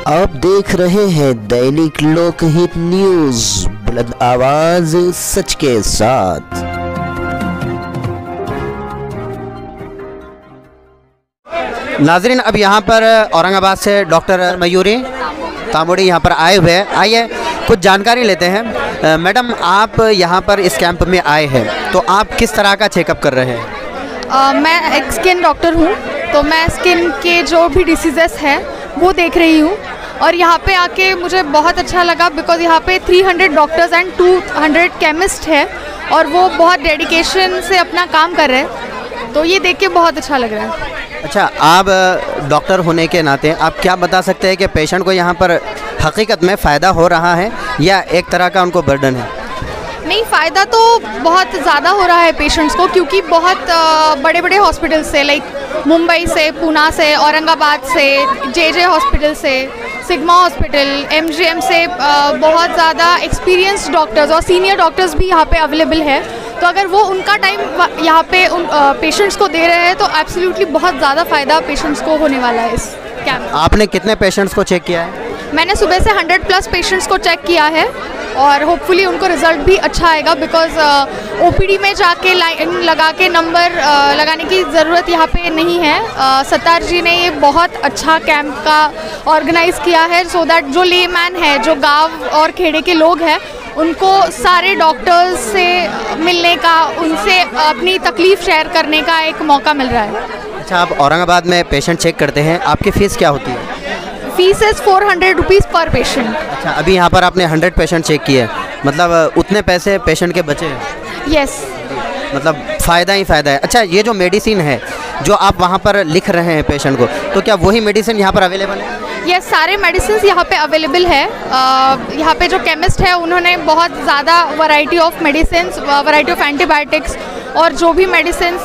आप देख रहे हैं दैनिक लोकहित न्यूज, बुलंद आवाज सच के साथ। नाजरीन, अब यहाँ पर औरंगाबाद से डॉक्टर मयूरी तामुड़ी यहाँ पर आए हुए हैं। आइए कुछ जानकारी लेते हैं। मैडम, आप यहाँ पर इस कैंप में आए हैं, तो आप किस तरह का चेकअप कर रहे हैं? मैं एक स्किन डॉक्टर हूँ, तो मैं स्किन के जो भी डिसीजेस हैं वो देख रही हूँ। और यहाँ पे आके मुझे बहुत अच्छा लगा बिकॉज़ यहाँ पे 300 डॉक्टर्स एंड 200 केमिस्ट है और वो बहुत डेडिकेशन से अपना काम कर रहे हैं, तो ये देख के बहुत अच्छा लग रहा है। अच्छा, आप डॉक्टर होने के नाते आप क्या बता सकते हैं कि पेशेंट को यहाँ पर हकीकत में फ़ायदा हो रहा है या एक तरह का उनको बर्डन है? नहीं, फ़ायदा तो बहुत ज़्यादा हो रहा है पेशेंट्स को, क्योंकि बहुत बड़े बड़े हॉस्पिटल से, लाइक मुंबई से, पूना से, औरंगाबाद से, जे हॉस्पिटल से, सिग्मा हॉस्पिटल, MGM से बहुत ज़्यादा एक्सपीरियंस्ड डॉक्टर्स और सीनियर डॉक्टर्स भी यहाँ पे अवेलेबल है। तो अगर वो उनका टाइम यहाँ पे उन पेशेंट्स को दे रहे हैं तो एब्सोल्युटली बहुत ज़्यादा फ़ायदा पेशेंट्स को होने वाला है इस कैंप। आपने कितने पेशेंट्स को चेक किया है? मैंने सुबह से 100+ पेशेंट्स को चेक किया है और होपफुली उनको रिज़ल्ट भी अच्छा आएगा बिकॉज़ OPD में जाके लाइन लगा के नंबर लगाने की ज़रूरत यहाँ पे नहीं है। सत्तार जी ने ये बहुत अच्छा कैंप का ऑर्गेनाइज़ किया है सो दैट जो लेमैन है, जो गांव और खेड़े के लोग हैं, उनको सारे डॉक्टर्स से मिलने का, उनसे अपनी तकलीफ़ शेयर करने का एक मौका मिल रहा है। अच्छा, आप औरंगाबाद में पेशेंट चेक करते हैं, आपकी फ़ीस क्या होती है? फीस इज़ 400 रुपीज़ पर पेशेंट। अच्छा, अभी यहाँ पर आपने 100 पेशेंट चेक किए, मतलब उतने पैसे पेशेंट के बचे हैं? यस, मतलब फ़ायदा ही फ़ायदा है। अच्छा, ये जो मेडिसिन है जो आप वहाँ पर लिख रहे हैं पेशेंट को, तो क्या वही मेडिसिन यहाँ पर अवेलेबल है? यस, सारे मेडिसिन यहाँ पे अवेलेबल है। यहाँ पे जो केमिस्ट है उन्होंने बहुत ज़्यादा variety of medicine, variety of antibiotics और जो भी मेडिसिन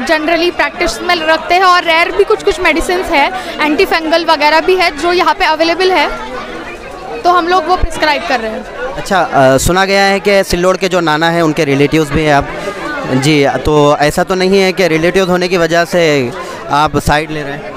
जनरली प्रैक्टिस में रखते हैं और रेयर भी कुछ मेडिसिन है, एंटी फंगल वगैरह भी है जो यहाँ पे अवेलेबल है, तो हम लोग वो प्रिस्क्राइब कर रहे हैं। अच्छा, सुना गया है कि सिल्लोड के जो नाना है उनके रिलेटिव्स भी हैं आप जी, तो ऐसा तो नहीं है कि रिलेटिव होने की वजह से आप साइड ले रहे हैं?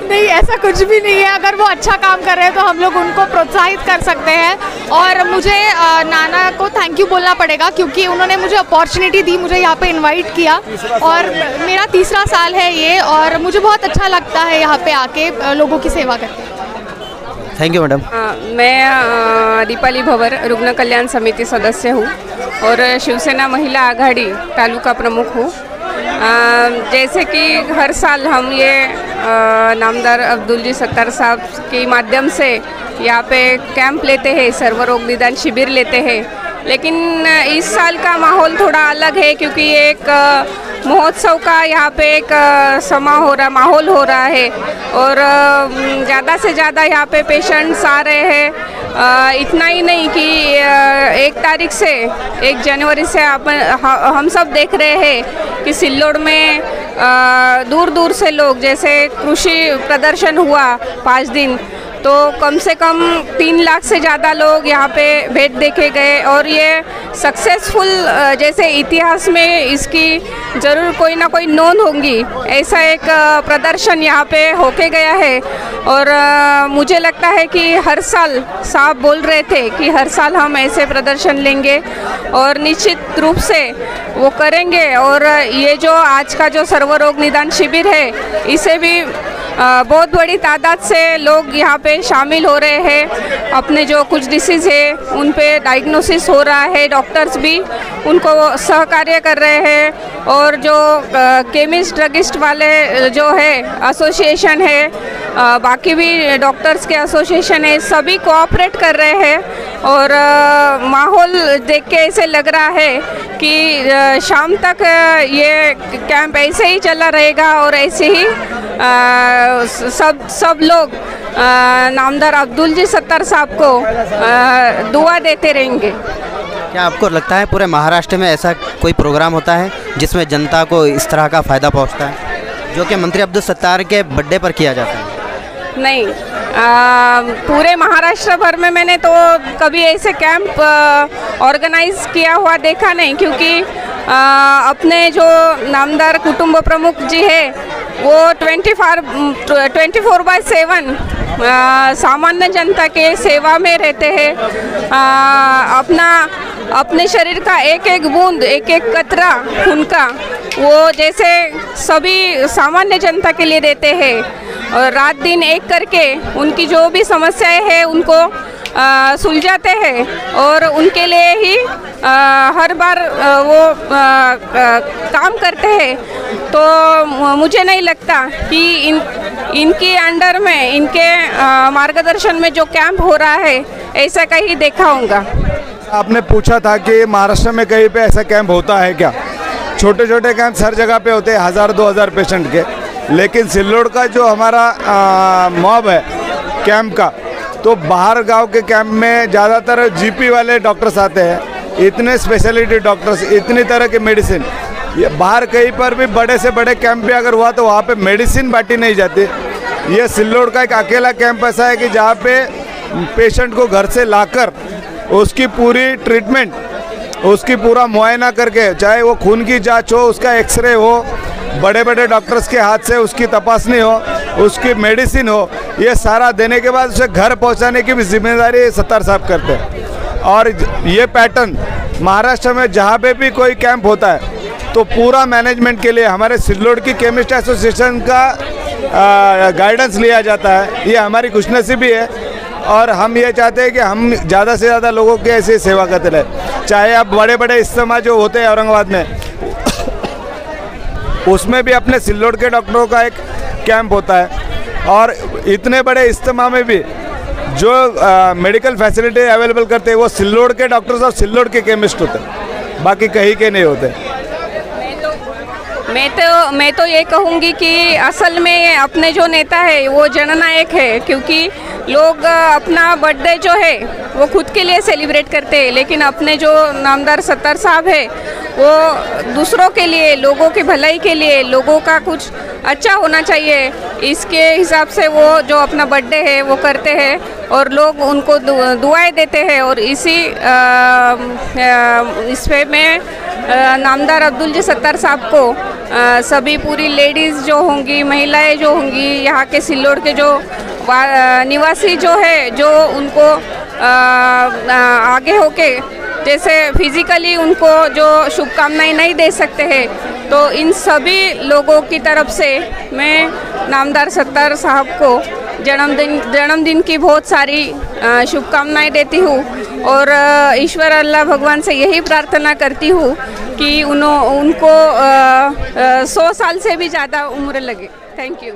नहीं, ऐसा कुछ भी नहीं है। अगर वो अच्छा काम कर रहे हैं तो हम लोग उनको प्रोत्साहित कर सकते हैं। और मुझे नाना को थैंक यू बोलना पड़ेगा क्योंकि उन्होंने मुझे अपॉर्चुनिटी दी, मुझे यहाँ पे इनवाइट किया और मेरा 3रा साल है ये और मुझे बहुत अच्छा लगता है यहाँ पे आके लोगों की सेवा करके। Thank you madam. मैं दीपाली भवर रुग्ण कल्याण समिति सदस्य हूँ और शिवसेना महिला आघाड़ी तालुका प्रमुख हूँ। जैसे कि हर साल हम ये नामदार अब्दुल जी सत्तार साहब के माध्यम से यहाँ पे कैंप लेते हैं, सर्वरोग निदान शिविर लेते हैं, लेकिन इस साल का माहौल थोड़ा अलग है क्योंकि ये एक महोत्सव का यहाँ पे एक माहौल हो रहा है और ज़्यादा से ज़्यादा यहाँ पे पेशेंट्स आ रहे हैं। इतना ही नहीं कि 1 तारीख से 1 जनवरी से हम सब देख रहे हैं कि सिल्लोड में दूर दूर से लोग, जैसे कृषि प्रदर्शन हुआ 5 दिन, तो कम से कम 3 लाख से ज़्यादा लोग यहाँ पे भेंट देखे गए और ये सक्सेसफुल, जैसे इतिहास में इसकी ज़रूर कोई ना कोई नोंद होंगी, ऐसा एक प्रदर्शन यहाँ पे होके गया है। और मुझे लगता है कि हर साल साहब बोल रहे थे कि हर साल हम ऐसे प्रदर्शन लेंगे और निश्चित रूप से वो करेंगे। और ये जो आज का जो सर्वरोग निदान शिविर है, इसे भी बहुत बड़ी तादाद से लोग यहाँ पे शामिल हो रहे हैं। अपने जो कुछ डिसीज़ है उन पे डायग्नोसिस हो रहा है, डॉक्टर्स भी उनको सहकार्य कर रहे हैं और जो केमिस्ट ड्रगिस्ट वाले जो है एसोसिएशन है, बाकी भी डॉक्टर्स के एसोसिएशन है, सभी कोऑपरेट कर रहे हैं। और माहौल देख के ऐसे लग रहा है कि शाम तक ये कैंप ऐसे ही चला रहेगा और ऐसे ही सब लोग नामदार अब्दुल जी सत्तार साहब को दुआ देते रहेंगे। क्या आपको लगता है पूरे महाराष्ट्र में ऐसा कोई प्रोग्राम होता है जिसमें जनता को इस तरह का फ़ायदा पहुंचता है जो कि मंत्री अब्दुल सत्तार के बर्थडे पर किया जाता है? नहीं, पूरे महाराष्ट्र भर में मैंने तो कभी ऐसे कैंप ऑर्गेनाइज किया हुआ देखा नहीं, क्योंकि अपने जो नामदार कुटुंब प्रमुख जी है वो 24/7 सामान्य जनता के सेवा में रहते हैं। अपने शरीर का एक एक बूंद, एक एक कतरा खून का वो जैसे सभी सामान्य जनता के लिए देते हैं और रात दिन एक करके उनकी जो भी समस्याएं हैं उनको सुलझाते हैं और उनके लिए ही हर बार वो काम करते हैं। तो मुझे नहीं लगता कि इनके अंडर में, इनके मार्गदर्शन में जो कैंप हो रहा है ऐसा कहीं देखा होगा। आपने पूछा था कि महाराष्ट्र में कहीं पे ऐसा कैंप होता है क्या? छोटे छोटे कैंप हर जगह पे होते हैं 1000-2000 पेशेंट के, लेकिन सिल्लोड का जो हमारा मॉब है कैंप का, तो बाहर गांव के कैंप में ज़्यादातर जीपी वाले डॉक्टर्स आते हैं। इतने स्पेशलिटी डॉक्टर्स, इतनी तरह की मेडिसिन, ये बाहर कहीं पर भी बड़े से बड़े कैंप भी अगर हुआ तो वहाँ पे मेडिसिन बांटी नहीं जाती। ये सिल्लोड का एक अकेला कैंप ऐसा है कि जहाँ पे पेशेंट को घर से लाकर उसकी पूरी ट्रीटमेंट, उसकी पूरा मुआयना करके, चाहे वो खून की जांच हो, उसका एक्सरे हो, बड़े बड़े डॉक्टर्स के हाथ से उसकी तपासनी हो, उसकी मेडिसिन हो, ये सारा देने के बाद उसे घर पहुंचाने की भी जिम्मेदारी सत्तार साहब करते हैं। और ये पैटर्न महाराष्ट्र में जहाँ पे भी कोई कैंप होता है तो पूरा मैनेजमेंट के लिए हमारे सिल्लोड की केमिस्ट एसोसिएशन का गाइडेंस लिया जाता है। ये हमारी खुशनसीबी है और हम ये चाहते हैं कि हम ज़्यादा से ज़्यादा लोगों की ऐसी सेवा करते रहे। चाहे अब बड़े बड़े इज्तिमा जो होते हैं औरंगाबाद में, उसमें भी अपने सिल्लोड के डॉक्टरों का एक कैंप होता है और इतने बड़े इज्तिमा में भी जो मेडिकल फैसिलिटी अवेलेबल करते हैं वो सिल्लोड के डॉक्टर्स और सिल्लोड के केमिस्ट होते हैं, बाकी कहीं के नहीं होते। मैं तो ये कहूँगी कि असल में अपने जो नेता है वो जननायक है, क्योंकि लोग अपना बर्थडे जो है वो खुद के लिए सेलिब्रेट करते हैं, लेकिन अपने जो नामदार सत्तार साहब है वो दूसरों के लिए, लोगों की भलाई के लिए, लोगों का कुछ अच्छा होना चाहिए, इसके हिसाब से वो जो अपना बर्थडे है वो करते हैं और लोग उनको दुआएं देते हैं। और इस पे मैं नामदार अब्दुल जी सत्तार साहब को सभी पूरी लेडीज़ जो होंगी, महिलाएं जो होंगी, यहाँ के सिल्लोड के जो निवासी जो है, जो उनको आगे होके जैसे फिज़िकली उनको जो शुभकामनाएं नहीं दे सकते हैं, तो इन सभी लोगों की तरफ से मैं नामदार सत्तार साहब को जन्मदिन की बहुत सारी शुभकामनाएं देती हूँ और ईश्वर अल्लाह भगवान से यही प्रार्थना करती हूँ कि उनको 100 साल से भी ज़्यादा उम्र लगे। Thank you.